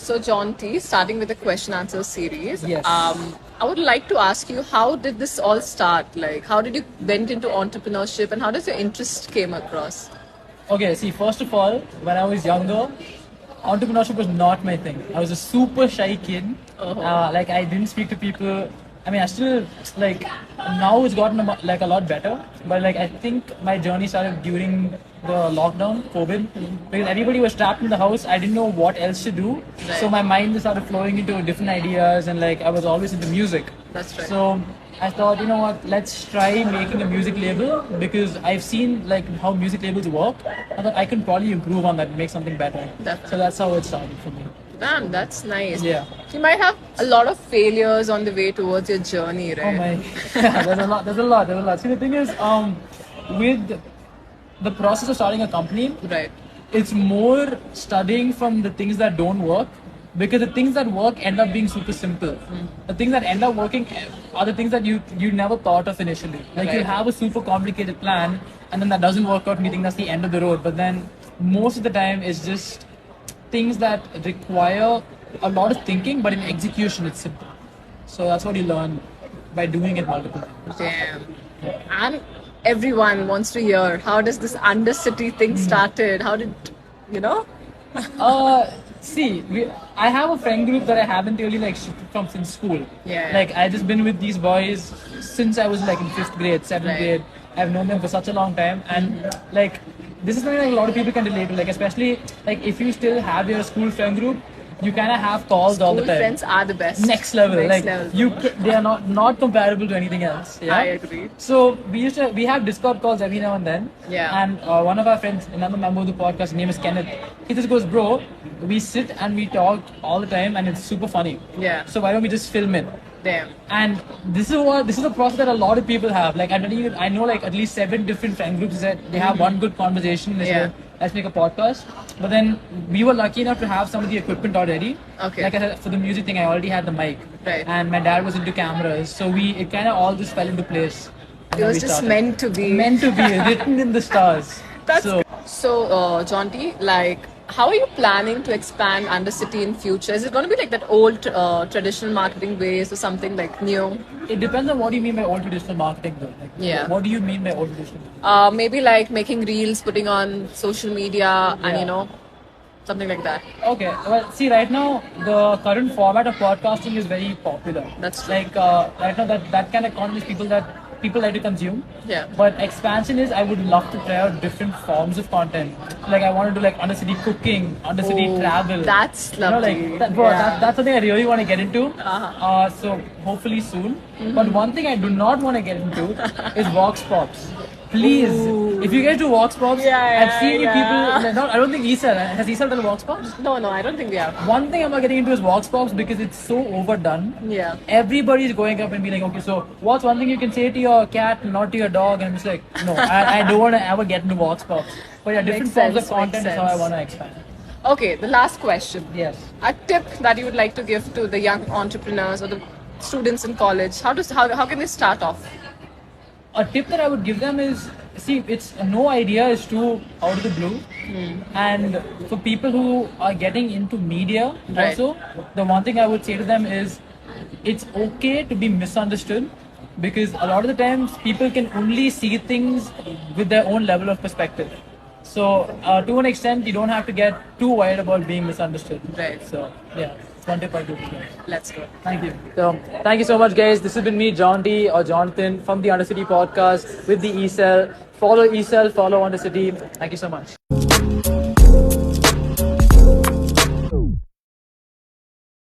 So, John T, starting with the question answer series. Yes. I would like to ask you, how did this all start? Like, how did you went into entrepreneurship, and how does your interest came across? Okay, see, first of all, when I was younger, entrepreneurship was not my thing. I was a super shy kid. Like, I didn't speak to people. I mean, I still, like, now it's gotten like a lot better. But, like, I think my journey started during the lockdown, COVID, because everybody was trapped in the house. I didn't know what else to do. Right. So, my mind just started flowing into different ideas, and, like, I was always into music. That's right. So, I thought, you know what, let's try making a music label because I've seen like how music labels work. I thought I can probably improve on that and make something better. Definitely. So that's how it started for me. Damn, that's nice. Yeah. You might have a lot of failures on the way towards your journey, Oh right? my, yeah, there's a lot. See, the thing is, with the process of starting a company, Right. it's more studying from the things that don't work because the things that work end up being super simple. The things that end up working are the things that you never thought of initially. Like you Right. have a super complicated plan and then that doesn't work out and you think that's the end of the road. But then most of the time it's just things that require a lot of thinking, but in execution it's simple. So that's what you learn by doing it multiple times. Damn. And everyone wants to hear, how does this undercity thing started? How did, you know? See, I have a friend group that I haven't really like shifted from since school. Yeah. Like I just been with these boys since I was like in 5th grade, 7th Right. grade. I've known them for such a long time, and like this is something like a lot of people can relate to. Like especially like if you still have your school friend group, you kind of have calls all the School time. friends are the best. Next level, Next like level. they are not comparable to anything else. Yeah? I agree. So we have Discord calls every now and then. Yeah. And one of our friends, another member of the podcast, his name is Kenneth. He just goes, bro, we sit and we talk all the time, and it's super funny. Yeah. So why don't we just film it? Damn. And this is a process that a lot of people have. Like I know like at least 7 different friend groups that they have one good conversation. They say, Yeah. let's make a podcast. But then we were lucky enough to have some of the equipment already. Okay. Like I said, for the music thing, I already had the mic. Right. And my dad was into cameras, so it kind of all just fell into place. And It then was we just started. meant to be. Meant to be written in the stars. That's so. So, John T, like, how are you planning to expand Undercity in future? Is it going to be like that old traditional marketing ways or something like new? It depends on what you mean by old traditional marketing, though. Like, Yeah. What do you mean by old traditional? Marketing? Maybe like making reels, putting on social media, and Yeah. you know, something like that. Okay, well, see, right now the current format of podcasting is very popular. That's true. like right now that kind of content is people like to consume. Yeah. But expansion is I would love to try out different forms of content. Like I want to do like undercity cooking, undercity Oh, travel. that's You know, lovely. like bro, Yeah. that's something I really want to get into. Uh-huh. So hopefully soon. But one thing I do not want to get into is Vox Pops. Please, Ooh. if you get to Vox Pops, Yeah, I've seen you yeah. people. No, I don't think Esal has Esal done Vox Pops. No, I don't think we have. One thing I'm not getting into is Vox Pops because it's so overdone. Yeah. Everybody's going up and being like, okay, so what's one thing you can say to your cat, not to your dog? And I'm just like, no, I don't want to ever get into Vox Pops. But yeah, different Makes forms sense, of content makes is how I sense. want to expand. Okay, the last question. Yes. A tip that you would like to give to the young entrepreneurs or the students in college. How can they start off? A tip that I would give them is, see, it's no idea is too out of the blue. And for people who are getting into media Right. also, the one thing I would say to them is it's okay to be misunderstood because a lot of the times people can only see things with their own level of perspective. So to an extent, you don't have to get too worried about being misunderstood. Right. So yeah, it's one tip I do. Let's go. Thank you. So, thank you so much, guys. This has been me, John D. or Jonathan from the Undercity podcast with the ESL. Follow ESL, follow Undercity. Thank you so much.